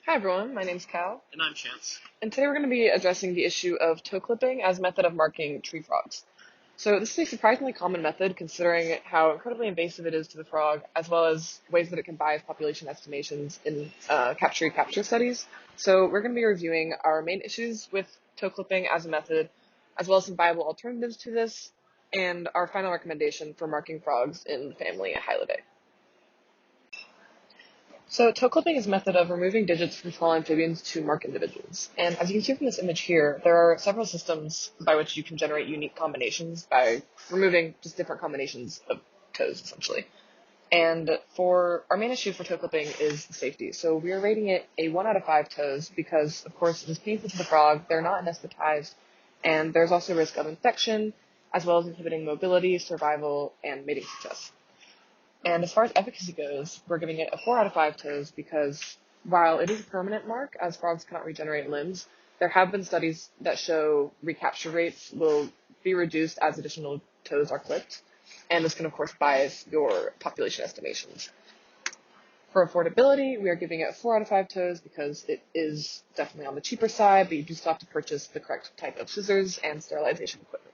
Hi everyone, my name's Cal, And I'm Chance. and today we're going to be addressing the issue of toe clipping as a method of marking tree frogs. So this is a surprisingly common method considering how incredibly invasive it is to the frog, as well as ways that it can bias population estimations in capture studies. So we're going to be reviewing our main issues with toe clipping as a method, as well as some viable alternatives to this, and our final recommendation for marking frogs in the family Hylidae. So toe clipping is a method of removing digits from small amphibians to mark individuals. And as you can see from this image here, there are several systems by which you can generate unique combinations by removing just different combinations of toes, essentially. And for our main issue for toe clipping is safety. So we are rating it a 1 out of 5 toes because, of course, it is painful to the frog, they're not anesthetized, and there's also a risk of infection, as well as inhibiting mobility, survival, and mating success. And as far as efficacy goes, we're giving it a 4 out of 5 toes because while it is a permanent mark, as frogs cannot regenerate limbs, there have been studies that show recapture rates will be reduced as additional toes are clipped. And this can, of course, bias your population estimations. For affordability, we are giving it a 4 out of 5 toes because it is definitely on the cheaper side, but you do still have to purchase the correct type of scissors and sterilization equipment.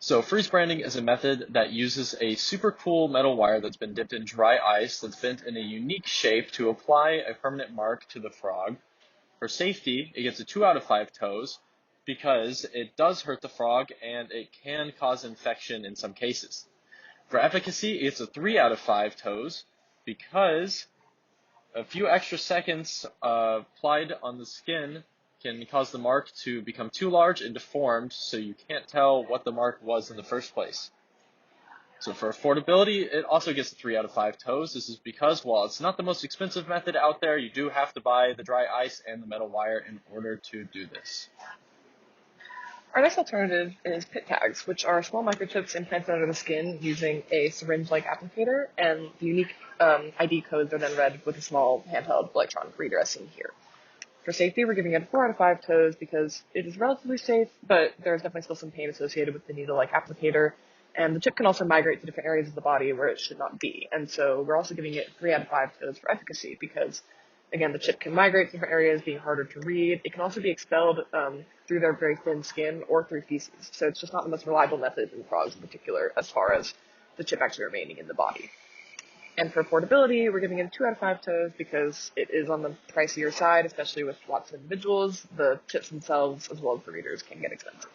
So freeze branding is a method that uses a super cool metal wire that's been dipped in dry ice that's bent in a unique shape to apply a permanent mark to the frog. For safety, it gets a 2 out of 5 toes because it does hurt the frog and it can cause infection in some cases. For efficacy, it's a 3 out of 5 toes because a few extra seconds applied on the skin can cause the mark to become too large and deformed, so you can't tell what the mark was in the first place. So for affordability, it also gets a 3 out of 5 toes. This is because while it's not the most expensive method out there, you do have to buy the dry ice and the metal wire in order to do this. Our next alternative is pit tags, which are small microchips implanted under the skin using a syringe-like applicator, and the unique ID codes are then read with a small handheld electronic reader as seen here. For safety, we're giving it a 4 out of 5 toes because it is relatively safe, but there's definitely still some pain associated with the needle-like applicator, and the chip can also migrate to different areas of the body where it should not be. And so we're also giving it 3 out of 5 toes for efficacy because, again, the chip can migrate to different areas, being harder to read. It can also be expelled through their very thin skin or through feces. So it's just not the most reliable method in frogs in particular as far as the chip actually remaining in the body. And for affordability, we're giving it a 2 out of 5 toes because it is on the pricier side, especially with lots of individuals. The chips themselves, as well as the readers, can get expensive.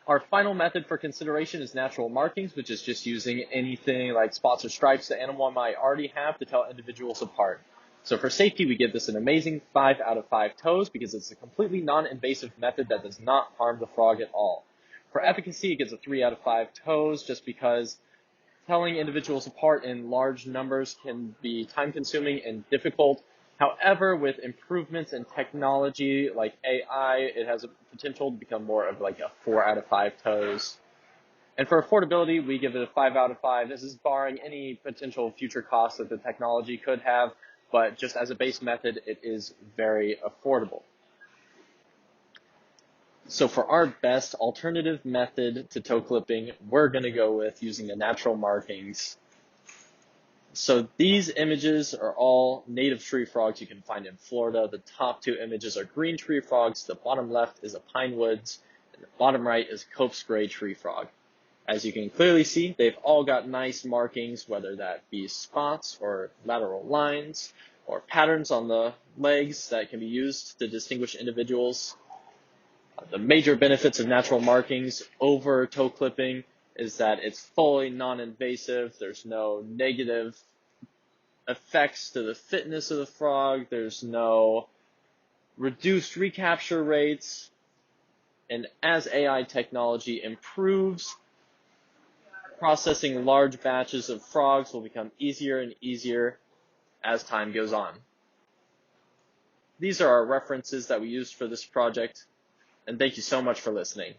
Our final method for consideration is natural markings, which is just using anything like spots or stripes the animal might already have to tell individuals apart. So for safety, we give this an amazing 5 out of 5 toes because it's a completely non-invasive method that does not harm the frog at all. For efficacy, it gets a 3 out of 5 toes just because telling individuals apart in large numbers can be time-consuming and difficult. However, with improvements in technology like AI, it has a potential to become more of like a 4 out of 5 toes. And for affordability, we give it a 5 out of 5. This is barring any potential future costs that the technology could have, but just as a base method, it is very affordable. So for our best alternative method to toe clipping, we're going to go with using the natural markings. So these images are all native tree frogs you can find in Florida. The top two images are green tree frogs. The bottom left is a pine woods, and the bottom right is Cope's gray tree frog. As you can clearly see, they've all got nice markings, whether that be spots or lateral lines or patterns on the legs that can be used to distinguish individuals. The major benefits of natural markings over toe clipping is that it's fully non-invasive. There's no negative effects to the fitness of the frog. There's no reduced recapture rates. And as AI technology improves, processing large batches of frogs will become easier and easier as time goes on. These are our references that we used for this project, and thank you so much for listening.